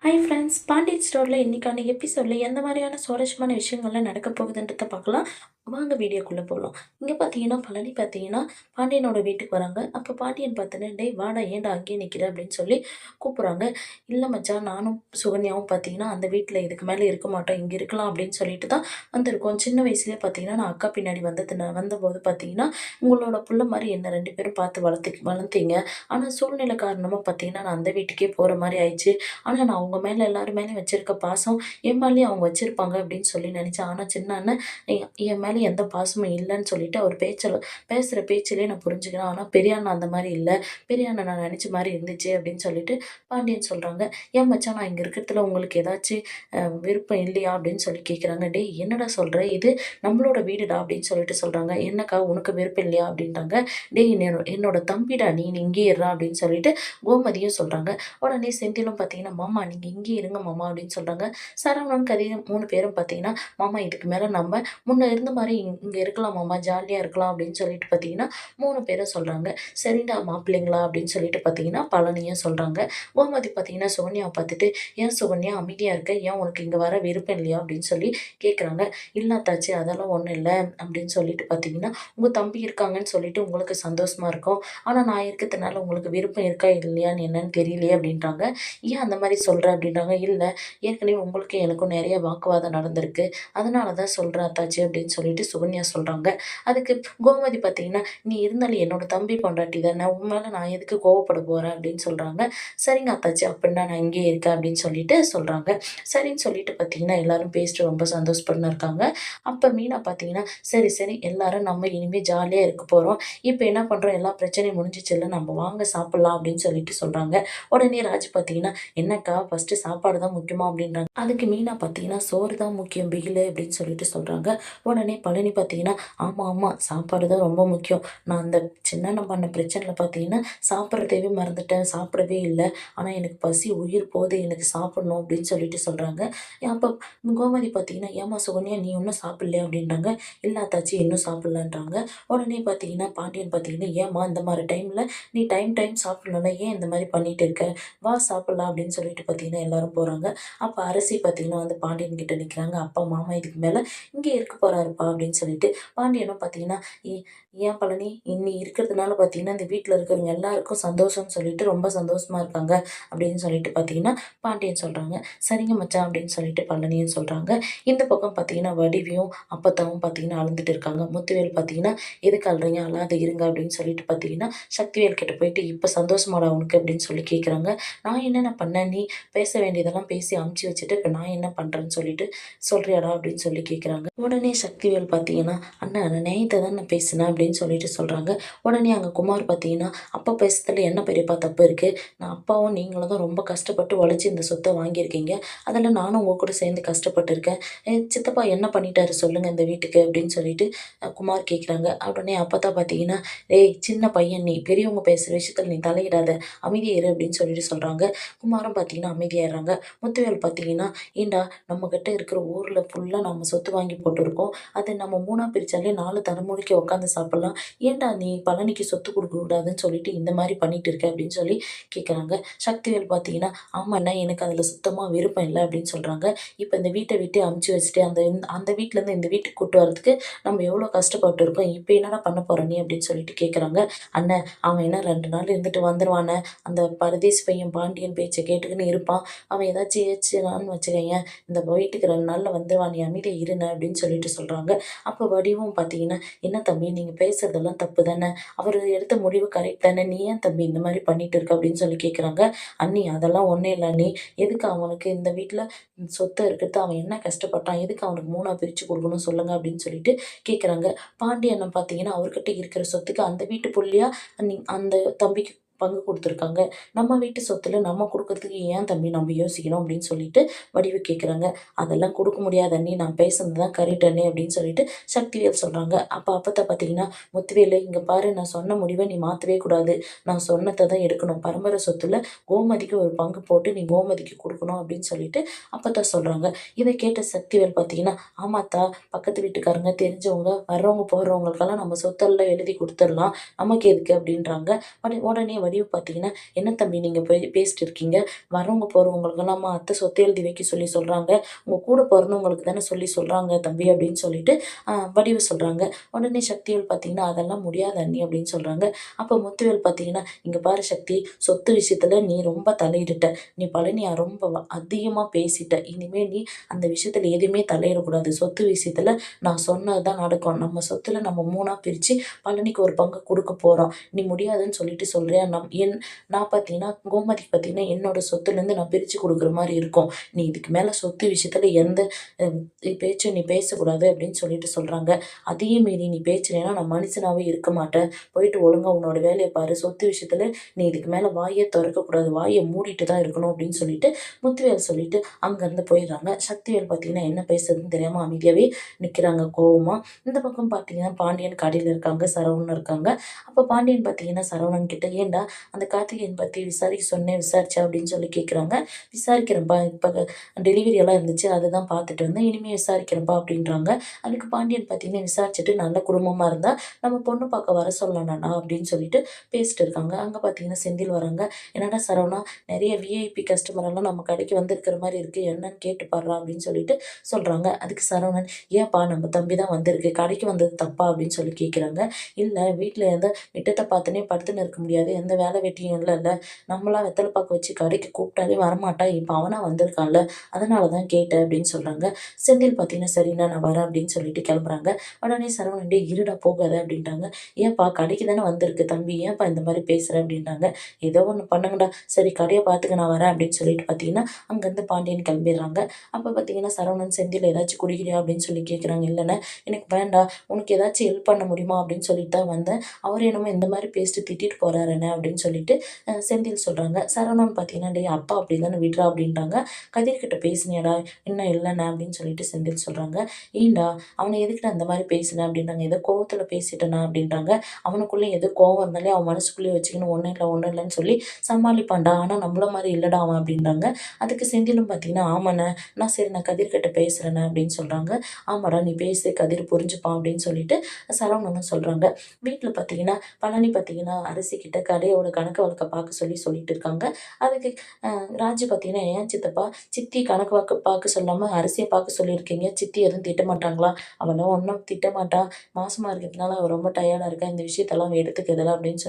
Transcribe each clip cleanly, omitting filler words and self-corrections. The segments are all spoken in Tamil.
ஹாய் ஃப்ரெண்ட்ஸ், பாண்டியன் ஸ்டோரில் இன்னைக்கான எபிசோடில் எந்த மாதிரியான சுவாரஸ்யமான விஷயங்கள்லாம் நடக்க போகுதுன்றத பார்க்கலாம். வாங்க வீடியோக்குள்ளே போகலாம். இங்கே பார்த்தீங்கன்னா பழனி பார்த்தீங்கன்னா பாண்டியனோட வீட்டுக்கு வராங்க. அப்போ பாண்டியன் பார்த்தோன்னே, டேய் வாடா, ஏன்டா அங்கேயே நிற்கிற அப்படின்னு சொல்லி கூப்பிட்றாங்க. இல்லை மச்சான், நானும் சுகன்யாவும் பார்த்தீங்கன்னா அந்த வீட்டில் இதுக்கு மேலே இருக்க மாட்டோம், இங்கே இருக்கலாம் அப்படின்னு சொல்லிட்டு தான் வந்திருக்கோம். சின்ன வயசுலேயே பார்த்தீங்கன்னா நான் அக்கா பின்னாடி வந்தபோது பார்த்தீங்கன்னா உங்களோட புள்ள மாதிரி என்ன 2 பேரும் பார்த்து வளர்த்தீங்க. ஆனால் சூழ்நிலை காரணமாக பார்த்தீங்கன்னா நான் அந்த வீட்டுக்கே போகிற மாதிரி ஆயிடுச்சு. ஆனா, நான் அவங்க மேல எல்லார் மேலயும் வச்சிருக்க பாசம், என் மேலயும் அவங்க வச்சிருப்பாங்க அப்படின்னு சொல்லி நெனச்சேன். ஆனா, சின்ன அண்ணன் என் மேல எந்த பாசமும் இல்லன்னு சொல்லிட்டு அவர் பேசுற பேச்சிலேயே நான் புரிஞ்சுக்கிறேன். ஆனா, பெரிய அண்ணன் அந்த மாரி இல்ல. பெரிய அண்ணன் நான் நெனச்ச மாரி இருந்துச்சு அப்படின்னு சொல்லிட்டு பாண்டியன் சொல்றாங்க. "ஏன் மச்சான், நான் இங்க இருக்கிறதுல உங்களுக்கு ஏதாச்சு விருப்பம் இல்லையா?" அப்படின்னு சொல்லி கேட்குறாங்க. "டேய் என்னடா சொல்ற? இது நம்மளோட வீடுடா" அப்படின்னு சொல்லிட்டு சொல்றாங்க. "என்னக்கா உனக்கு விருப்பம் இல்லையா?" அப்படின்றாங்க. "டேய் என்னோட தம்பிடா நீ இங்கேயே இருடா" அப்படின்னு சொல்லிட்டு கோமதியும் சொல்றாங்க. உடனே செந்திலும் பார்த்தீங்கன்னா, "மாமா நீங்க இங்கேயே இருங்க மாமா" அப்படின்னு சொல்றாங்க. சரவணன், கதிரும் 3 பேரும் பார்த்தீங்கன்னா, "மாமா இதுக்கு மேல நம்ம முன்ன இருந்த மாரி இங்க இருக்கலாம் மாமா, ஜாலியா இருக்கலாம்" அப்படின்னு சொல்லிட்டு பார்த்தீங்கன்னா, 3 பேரும் சொல்றாங்க. "சரிடா மாப்பிள்ளைங்களா" அப்படின்னு சொல்லிட்டு பார்த்தீங்கன்னா, பழனியும் சொல்றாங்க. கோமதி பார்த்தீங்கன்னா, சுகன்யாவ பார்த்துட்டு, "ஏன் சுகன்யா அமைதியா இருக்க? ஏன் உனக்கு இங்க வர விருப்பம் இல்லையா?" அப்படின்னு சொல்லி கேட்குறாங்க. "இல்ல அத்தாச்சி, அதெல்லாம் ஒண்ணும் இல்ல" அப்படின்னு சொல்லிட்டு பார்த்தீங்கன்னா, "உங்க தம்பி இருக்காங்கன்னு சொல்லிட்டு உங்களுக்கு சந்தோஷமா இருக்கும். ஆனா நான் இருக்கிறதுனால உங்களுக்கு விருப்பம் இருக்கா இல்லையான்னு என்னன்னு தெரியலையே" அப்படின்றாங்க. "ஏன் அந்த மாரி சொல்ற?" அப்படின்றாங்க. "இல்ல, ஏற்கனவே உங்களுக்கும் எனக்கும் நெறைய வாக்குவாதம் நடந்திருக்கு. அதனால தான் சொல்றேன் அத்தாச்சி" அப்படின்னு சொல்லிட்டு சுகன்யா சொல்றாங்க. அதுக்கு கோமதி பார்த்தீங்கன்னா, "நீ இருந்தாலும் என்னோட தம்பி பொண்டாட்டி தானே. உன் மேல நான் எதுக்கு கோவப்பட போறேன்?" அப்படின்னு சொல்றாங்க. "சரிங்க அத்தாச்சி, அப்படின்னா நான் இங்கேயே இருக்கேன்" அப்படின்னு சொல்லிட்டு சொல்றாங்க. சரின்னு சொல்லிட்டு பார்த்தீங்கன்னா, எல்லாரும் பேசிட்டு ரொம்ப சந்தோஷப்பட்டுன்னு இருக்காங்க. அப்ப மீனா பார்த்தீங்கன்னா, "சரி, சரி எல்லாரும் நம்ம இனிமே ஜாலியா இருக்க போறோம். இப்ப என்ன பண்றோம், எல்லா பிரச்சனையும் முடிஞ்சிச்சுல்ல, நம்ம வாங்க சாப்பிடலாம்" அப்படின்னு சொல்லிட்டு சொல்றாங்க. உடனே ராஜு பார்த்தீங்கன்னா, "என்னக்கா ஃபர்ஸ்ட்டு சாப்பாடு தான் முக்கியமா?" அப்படின்றாங்க. அதுக்கு மீனா பார்த்தீங்கன்னா, "சோறு தான் முக்கியம் பிகிலு" அப்படின்னு சொல்லிட்டு சொல்றாங்க. உடனே பழனி பார்த்தீங்கன்னா, "ஆமா, ஆமா சாப்பாடு தான் ரொம்ப முக்கியம். நான் அந்த சின்னண்ணன் பண்ண பிரச்சனையில பார்த்தீங்கன்னா, சாப்பிட்றதையவே மறந்துட்டேன். சாப்பிடவே இல்ல. ஆனா எனக்கு பசி உயிர் போகுது. எனக்கு சாப்பிடணும்" அப்படின்னு சொல்லிட்டு சொல்றாங்க. அப்ப கோமதி பார்த்தீங்கன்னா, "ஏம்மா சுகன்யா நீ இன்னும் சாப்பிடலையா?" அப்படின்றாங்க. "இல்ல அத்தாச்சி இன்னும் சாப்பிடலன்றாங்க." உடனே பார்த்தீங்கன்னா, பாண்டியன் பார்த்தீங்கன்னா, "ஏம்மா இந்த மாரி டைம்ல நீ டைம் சாப்பிடணும்ல, ஏன் இந்த மாரி பண்ணிட்டு இருக்க? வா சாப்பிடலாம்" அப்படின்னு சொல்லிட்டு பார்த்தீங்கன்னா, எல்லாரும் போறாங்க. அப்ப அரசி பார்த்தீங்கன்னா வந்து பாண்டியன் கிட்ட நிக்கிறாங்க. "அப்பா, மாமா இதுக்கு மேல இங்கே இருக்க போறாருப்பா" அப்படின்னு சொல்லிட்டு. பாண்டியனும் பார்த்தீங்கன்னா, "ஏ ஏன் பழனி நீ இருக்கிறதுனால பார்த்தீங்கன்னா, இந்த வீட்ல இருக்கிறவங்க எல்லாருக்கும் சந்தோஷம்னு சொல்லிட்டு ரொம்ப சந்தோஷமா இருக்காங்க" அப்படின்னு சொல்லிட்டு பார்த்தீங்கன்னா, பாண்டியன் சொல்றாங்க. "சரிங்க மச்சான்" அப்படின்னு சொல்லிட்டு பழனியும் சொல்றாங்க. இந்த பக்கம் பார்த்தீங்கன்னா, வடிவியும் அப்பத்தாவும் பார்த்தீங்கன்னா அழுந்துட்டு இருக்காங்க. முத்துவேல் பார்த்தீங்கன்னா, "எதுக்கு அழுறீங்க? அழாத இருங்க" அப்படின்னு சொல்லிட்டு பார்த்தீங்கன்னா, சக்திவேல் கிட்ட போயிட்டு, "இப்ப சந்தோஷமாடா உனக்கு?" அப்படின்னு சொல்லி கேட்குறாங்க. "நான் என்னென்ன பண்ணேன்? நீ பேச வேண்டியதெல்லாம் பேசி அமுச்சு வச்சுட்டு, இப்ப நான் என்ன பண்றேன்னு சொல்லிட்டு சொல்றியாடா?" அப்படின்னு சொல்லி கேட்குறாங்க. உடனே சக்திவேல் பார்த்தீங்கன்னா, "அண்ணா நான் நியாயத்த தான் நான் பேசினேன்" அப்படின்னு சொல்லிட்டு சொல்றாங்க. உடனே அங்க குமார் பார்த்தீங்கன்னா, "அப்பா பேசுறதுல என்ன பெரியப்பா தப்பு இருக்கு? நான் அப்பாவும் நீங்களும் தான் ரொம்ப கஷ்டப்பட்டு உழைச்சு இந்த சொத்த வாங்கியிருக்கீங்க. அதில நானும் உங்க கூட சேர்ந்து கஷ்டப்பட்டுருக்கேன். சித்தப்பா என்ன பண்ணிட்டாரு சொல்லுங்க இந்த வீட்டுக்கு?" அப்படின்னு சொல்லிட்டு குமார் கேட்குறாங்க. உடனே அப்பத்தா பார்த்தீங்கன்னா, "ஏய் சின்ன பையன் நீ, பெரியவங்க பேசுற விஷயத்துல நீ தலையிடாத. அமைதியா இரு" அப்படின்னு சொல்லிட்டு சொல்றாங்க. குமாரும் பார்த்தீங்கன்னா அமைதியாயிடுறாங்க. முத்துவேல் பார்த்தீங்கன்னா, "ஏன்டா நம்மகிட்ட இருக்கிற ஊர்ல ஃபுல்லா நம்ம சொத்து வாங்கி போட்டுருக்கோம். அத நம்ம 3ஆ பிரிச்சாலே 4 தலைமுறைக்கு உட்காந்து சாப்பிடலாம். ஏன்டா நீ பழனிக்கு சொத்து குடுக்கக்கூடாதுன்னு சொல்லிட்டு இந்த மாரி பண்ணிட்டு இருக்க?" அப்படின்னு சொல்லி கேட்குறாங்க. சக்திவேல் பார்த்தீங்கன்னா, "ஆமாண்ணா எனக்கு அதில சுத்தமா விருப்பம் இல்ல" அப்படின்னு சொல்றாங்க. "இப்ப இந்த வீட்ட விட்டு அமுச்சு வச்சுட்டு அந்த வீட்லேருந்து இந்த வீட்டுக்கு கூட்டு வரதுக்கு நம்ம எவ்வளோ கஷ்டப்பட்டுருக்கோம். இப்ப என்னடா பண்ண போற நீ?" அப்படின்னு சொல்லிட்டு கேட்குறாங்க. "அண்ணன் அவன் என்ன 2 நாள் இருந்துட்டு வந்துருவானே. அந்த பரதேசி பையன் பாண்டியன் பேச்ச கேட்டுக்கின்னு இருப்பான். அவன் ஏதாச்சும் ஏச்சுனான்னு வச்சுக்கயேன், இந்த வீட்டுக்கு 2 நாள்ல வந்துருவான். நீ அமைதியா இருண்ணே" அப்படின்னு சொல்லிட்டு சொல்றாங்க. அப்ப வடிவும் பார்த்தீங்கன்னா, "என்ன தம்பி நீங்க பேசுறதெல்லாம் தப்பு தானே. அவரு எடுத்த முடிவு கரெக்ட் தானே. நீ ஏன் தம்பி இந்த மாரி பண்ணிட்டு இருக்க?" அப்படின்னு சொல்லி கேட்குறாங்க. "அண்ணி அதெல்லாம் ஒண்ணும் இல்ல அண்ணி. எதுக்கு அவனுக்கு இந்த வீட்ல சொத்து இருக்கிறது அவன் என்ன கஷ்டப்பட்டான்? எதுக்கு அவனுக்கு 3ஆ பிரிச்சு குடுக்கணும் சொல்லுங்க?" அப்படின்னு சொல்லிட்டு கேட்குறாங்க. பாண்டியண்ணன் பார்த்தீங்கன்னா, அவர்கிட்ட இருக்கிற சொத்துக்கு அந்த வீட்டு புள்ளையா அந்த தம்பிக்கு பங்கு குடுத்துருக்காங்க. நம்ம வீட்டு சொத்துல நம்ம குடுக்கறதுக்கு ஏன் தம்பி நம்ம யோசிக்கணும்? அப்படின்னு சொல்லிட்டு வடிவு கேட்குறாங்க. "அதெல்லாம் குடுக்க முடியாது அண்ணி. நான் பேசுனது தான் கரெக்ட் அண்ணி" அப்படின்னு சொல்லிட்டு சக்திவேல் சொல்றாங்க. அப்ப அப்பத்தா பார்த்தீங்கன்னா, "முத்துவேலு இங்க பாரு, நான் சொன்ன முடிவ நீ மாத்தவே கூடாது. நான் சொன்னத தான் எடுக்கணும். பரம்பரை சொத்துல கோமதிக்கு ஒரு பங்கு போட்டு நீ கோமதிக்கு குடுக்கணும்" அப்படின்னு சொல்லிட்டு அப்பத்தா சொல்றாங்க. இத கேட்ட சக்திவேல் பார்த்தீங்கன்னா, "ஆமாத்தா, பக்கத்து வீட்டுக்காரங்க தெரிஞ்சவங்க வர்றவங்க போறவங்களுக்கெல்லாம் நம்ம சொத்தெல்லாம் எழுதி குடுத்துடலாம். நமக்கு எதுக்கு?" அப்படின்றாங்க. உடனே வடிவு பார்த்தீங்கன்னா, "என்ன தம்பி நீங்க போய் பேசிட்டு இருக்கீங்க? வரவங்க போறவங்களுக்கெல்லாமா அத்தை சொத்து எழுதி வைக்க சொல்லி சொல்றாங்க. உங்க கூட பொறந்தவங்களுக்கு தானே சொல்லி சொல்றாங்க தம்பி" அப்படின்னு சொல்லிட்டு வடிவு சொல்றாங்க. உடனே சக்திவேல் பார்த்தீங்கன்னா, "அதெல்லாம் முடியாது அண்ணி" அப்படின்னு சொல்றாங்க. அப்போ முத்துவேல் பார்த்தீங்கன்னா, "இங்க பாரு சக்தி, சொத்து விஷயத்துல நீ ரொம்ப தலையிட்டுட்ட. நீ பழனிய ரொம்ப அதிகமா பேசிட்ட. இனிமே நீ அந்த விஷயத்துல எதுவுமே தலையிடக்கூடாது. சொத்து விஷயத்துல நான் சொன்னது தான் நடக்கும். நம்ம சொத்துல நம்ம 3ஆ பிரிச்சு பழனிக்கு ஒரு பங்கு குடுக்க போறோம். நீ முடியாதுன்னு சொல்லிட்டு சொல்றியா? நான் பார்த்தீங்கன்னா, கோமதிக்கு பார்த்தீங்கன்னா, என்னோட சொத்துலேருந்து நான் பிரிச்சு குடுக்குற மாரி இருக்கும். நீ இதுக்கு மேல சொத்து விஷயத்துல எந்த அ பேச்சும் நீ பேசக்கூடாது" அப்படின்னு சொல்லிட்டு சொல்றாங்க. "அதையும் மீறி நீ பேசுனேன்னா நான் மனுஷனாவே இருக்க மாட்டேன். போயிட்டு ஒழுங்கா உன்னோட வேலைய பாரு. சொத்து விஷயத்துல நீ இதுக்கு மேல வாயே தொறக்கக்கூடாது. வாய மூடிட்டு தான் இருக்கணும்" அப்படின்னு சொல்லிட்டு முத்துவேல் சொல்லிட்டு அங்கருந்து போயிடுறாங்க. சக்திவேல் பார்த்தீங்கன்னா, என்ன பேசுறதுன்னு தெரியாம அமைதியாவே நிக்கிறாங்க கோவமா. இந்த பக்கம் பார்த்தீங்கன்னா, பாண்டியன் கடையில இருக்காங்க. சரவணன் இருக்காங்க. அப்ப பாண்டியன் பார்த்தீங்கன்னா, சரவணன் கிட்ட "ஏன்டா அந்த கார்த்திகேயன் பத்தி விசாரிக்க சொன்னேன், விசாரிச்சா?" அப்படின்னு சொல்லி கேட்குறாங்க. "விசாரிக்கிறேன்ப்பா. இப்ப டெலிவரி எல்லாம் இருந்துச்சு. அதுதான் பார்த்துட்டு வந்தேன். இனிமே விசாரிக்கிறேன்ப்பா" அப்படின்றாங்க. அதுக்கு பாண்டியன் பார்த்தீங்கன்னா, "விசாரிச்சுட்டு நல்ல குடும்பமா இருந்தா நம்ம பொண்ணு பார்க்க வர சொல்லலாம்டா" அப்படின்னு சொல்லிட்டு பேசிட்டு இருக்காங்க. அங்க பார்த்தீங்கன்னா, செந்தில் வராங்க. "என்னடா சரவணா, நெறைய விஐபி கஸ்டமர் எல்லாம் நம்ம கடைக்கு வந்திருக்கிற மாரி இருக்கு. என்னன்னு கேட்டு பார்றா" அப்படின்னு சொல்லிட்டு சொல்றாங்க. அதுக்கு சரவணன், "ஏன்பா நம்ம தம்பி தான் வந்திருக்கு. கடைக்கு வந்தது தப்பா?" அப்படின்னு சொல்லி கேட்குறாங்க. "இல்ல, வீட்ல எந்த மிட்டத்த பார்த்துன்னே படுத்துன்னு இருக்க முடியாது. எந்த வேலை வெட்டியும் இல்லல்ல. நம்மளா வெத்தல பாக்கு வச்சு கடைக்கு கூப்பிட்டாலே வரமாட்டான். இப்ப அவனா வந்திருக்கான்ல. அதனால தான் கேட்டேன்" அப்படின்னு சொல்றாங்க. செந்தில் பார்த்தீங்கன்னா, "சரிண்ணா நான் வரேன்" அப்படின்னு சொல்லிட்டு கிளம்புறாங்க. உடனே சரவணன், "டேய் இருடா போகாத" அப்படின்றாங்க. "ஏன்பா கடைக்கு தானே வந்திருக்கு தம்பி. ஏன்பா இந்த மாரி பேசுற?" அப்படின்றாங்க. "ஏதோ ஒண்ணு பண்ணுங்கடா. சரி கடைய பார்த்துக்க நான் வரேன்" அப்படின்னு சொல்லிட்டு பார்த்தீங்கன்னா, அங்கருந்து பாண்டியன் கிளம்பிடுறாங்க. அப்ப பார்த்தீங்கன்னா, சரவணன், "செந்தில் ஏதாச்சும் குடிக்கிறியா?" அப்படின்னு சொல்லி கேட்குறாங்க. "இல்லண்ணே, எனக்கு வேண்டாம். உனக்கு ஏதாச்சும் ஹெல்ப் பண்ண முடியுமா?" அப்படின்னு சொல்லிட்டு தான் வந்தேன். அவரு என்னமோ இந்த மாரி பேசிட்டு திட்டிட்டு போறாருண்ணே அப்படின்னு சொல்லிட்டு செந்தில் சொல்றாங்க. சரவணன் பார்த்தீங்கன்னா, "டேய் அப்பா அப்படிதானே விட்றா" அப்படின்றாங்க. "கதிர்கிட்ட பேசினியாடா?" "இன்னும் இல்லண்ணே" அப்படின்னு சொல்லிட்டு செந்தில் சொல்றாங்க. "ஏன்டா அவன எதுக்குடா இந்த மாரி பேசின?" அப்படின்றாங்க. "ஏதோ கோவத்துல பேசிட்டேண்ணா" அப்படின்றாங்க. "அவனுக்குள்ள ஏதோ கோவம் இருந்தாலே அவன் மனசுக்குள்ளேயே வச்சுக்கின்னு ஒண்ணும் இல்ல, ஒண்ணும் இல்லன்னு சொல்லி சமாளிப்பான்டா. ஆனா நம்மள மாரி இல்லடா அவன்" அப்படின்றாங்க. அதுக்கு செந்திலும் பார்த்தீங்கன்னா, "ஆமாண்ணே, நான் கதிர்கிட்ட பேசுறேண்ணே" அப்படின்னு சொல்றாங்க. "ஆமாடா நீ பேசு, கதிர் புரிஞ்சுப்பான்" அப்படின்னு சொல்லிட்டு சரவணனும் சொல்றாங்க. வீட்ல பார்த்தீங்கன்னா, பழனி பார்த்தீங்கன்னா, அரிசி கிட்ட கடையோட கணக்கு வழக்க பார்க்க சொல்லிட்டு இருக்காங்க. அதுக்கு அ ராஜு பார்த்தீங்கன்னா, "ஏன் சித்தப்பா, சித்தி கணக்கு வழக்கு பார்க்க சொல்லாம அரிசிய பார்க்க சொல்லியிருக்கீங்க. சித்தி எதுவும் திட்ட மாட்டாங்களா?" "அவலாம் ஒண்ணும் திட்டமாட்டா. மாசமா இருக்கிறதுனால அவ ரொம்ப டயர்டா இருக்கா. இந்த விஷயத்தெல்லாம் அவ எடுத்துக்கிறதில்ல" அப்படின்னு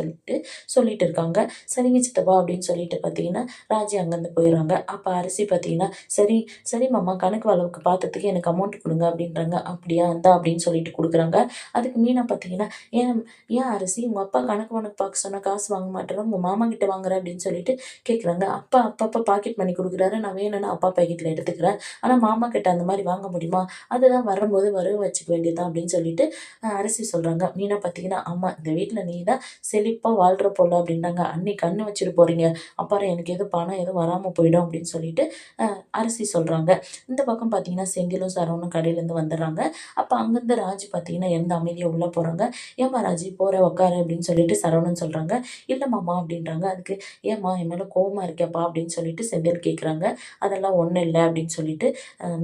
சொல்லிட்டு இருக்காங்க. "சரிங்க சித்தப்பா" அப்படின்னு சொல்லிட்டு பார்த்தீங்கன்னா, ராஜி அங்கருந்து போயிடுறாங்க. அப்ப அரிசி பார்த்தீங்கன்னா, "சரி, சரி மாமா, கணக்கு வழக்கு பார்த்ததுக்கு எனக்கு அமௌண்ட் குடுங்க" அப்படின்றாங்க. "அப்படியா? இந்தா" அப்படின்னு சொல்லிட்டு குடுக்குறாங்க. அதுக்கு மீனா பார்த்தீங்கன்னா, "ஏன் ஏன் அரிசி உங்க அப்பா கணக்கு வழக்கு பார்க்க சொன்னா காசு வாங்க மாட்டேற, உங்க மாமா கிட்ட வாங்குற" அப்படின்னு சொல்லிட்டு கேட்குறாங்க. "அப்பா அப்பப்ப பாக்கெட் மணி குடுக்குறாரு. நான் வேணும்னா அப்பா பாக்கெட்ல எடுத்துக்கிறேன். ஆனா மாமா கிட்ட அந்த மாரி வாங்க முடியுமா? அதுதான் வரும்போது வரவு வச்சுக்க வேண்டியது தான்" அப்படின்னு சொல்லிட்டு அரிசி சொல்றாங்க. மீனா பார்த்தீங்கன்னா, "ஆமா, இந்த வீட்ல நீ தான் செழிப்பா வாழ்ற போல" அப்படின்றாங்க. "அண்ணி கண்ணு வச்சுட்டு போறீங்க. அப்புறம் எனக்கு எதுவும் பணம் எதுவும் வராம போயிடும்" அப்படின்னு சொல்லிட்டு அ அரிசி சொல்றாங்க. இந்த பக்கம் பார்த்தீங்கன்னா, செந்திலும் சரவணும் கடையிலேருந்து வந்துடுறாங்க. அப்ப அங்கருந்து ராஜி பார்த்தீங்கன்னா, எழுந்து அமைதியா உள்ள போறாங்க. "ஏம்மா ராஜி போற உட்காரு" அப்படின்னு சொல்லிட்டு சரவணன் சொல்றாங்க. "இல்ல மாமா" அப்படின்றாங்க. அதுக்கு "ஏம்மா என் மேல கோவமா இருக்கியாப்பா?" அப்படின்னு சொல்லிட்டு செந்தில் கேட்குறாங்க. "அதெல்லாம் ஒண்ணும் இல்ல" அப்படின்னு சொல்லிட்டு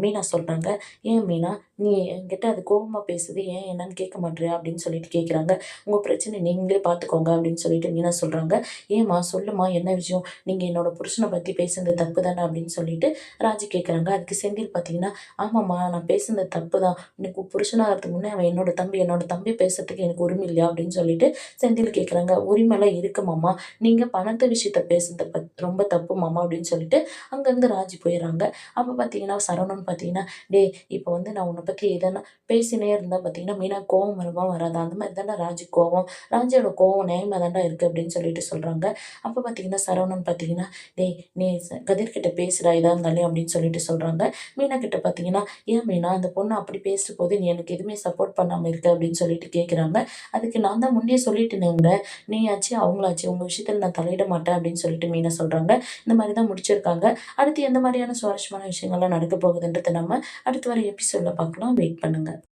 மீனா சொல்றாங்க. "ஏன் மீனா, நீ என்கிட்ட அது கோவமா பேசுது. ஏன் என்னன்னு கேட்க மாட்றியா?" அப்படின்னு சொல்லிட்டு கேட்குறாங்க. "உங்க பிரச்சனை நீங்களே பார்த்துக்கோங்க" அப்படின்னு சொல்லிட்டு மீனா சொல்றாங்க. "ஏம்மா சொல்லுமா, என்ன விஷயம்? நீங்க என்னோட புருஷன பத்தி பேசுனது தப்பு தானே" அப்படின்னு சொல்லிட்டு ராஜி கேட்குறாங்க. அதுக்கு செந்தில் பார்த்தீங்கன்னா, "ஆமாம்மா, நான் பேசுனது தப்பு தான். எனக்கு புருஷனாகறதுக்கு முன்னே அவன் என்னோட தம்பி. என்னோட தம்பி பேசுறதுக்கு எனக்கு உரிமை இல்லையா?" அப்படின்னு சொல்லிட்டு செந்தில் கேட்குறாங்க. "உரிமைலாம் இருக்கு மாமா. நீங்க பணத்து விஷயத்த பேசுனது ரொம்ப தப்பு மாமா" அப்படின்னு சொல்லிட்டு அங்கருந்து ராஜி போயிடுறாங்க. அப்ப பார்த்தீங்கன்னா, சரவணன் பார்த்தீங்கன்னா, "டேய் இப்ப வந்து நான் உன்ன பத்தி எதனா பேசினே இருந்தா பார்த்தீங்கன்னா, மீனா கோவம் வருமா வராதா? அந்த மாரி தான்டா ராஜிக்கு கோவம். ராஜியோட கோவம் நியாயமா தான்டா இருக்கு" அப்படின்னு சொல்லிட்டு சொல்றாங்க. அப்ப பார்த்தீங்கன்னா, சரவணன் பார்த்தீங்கன்னா, "டேய் நீ கதிர்கிட்ட பேசுடா எதா இருந்தாலும்" அப்படின்னு சொல்லிட்டு சொல்றாங்க. மீனா கிட்ட பார்த்தீங்கன்னா, "ஏன் மீனா அந்த பொண்ணு அப்படி பேசும்போது நீ எனக்கு எதுவுமே சப்போர்ட் பண்ணாம இருக்க" அப்படின்னு சொல்லிட்டு கேட்குறாங்க. அதுக்கு "நான் தான் முன்னயே சொல்லிட்டேனேங்க, நீயாச்சு அவங்களாச்சு உங்க விஷயத்துல நான் தலையிட மாட்டேன்" அப்படின்னு சொல்லிட்டு மீனா சொல்றாங்க. இந்த மாரி தான் முடிச்சிருக்காங்க. அடுத்து எந்த மாரியான சுவாரஸ்யமான விஷயங்கள்லாம் நடக்க போகுதுன்றத நம்ம அடுத்து வர எபிசோட்ல பார்க்கலாம். வெயிட் பண்ணுங்க.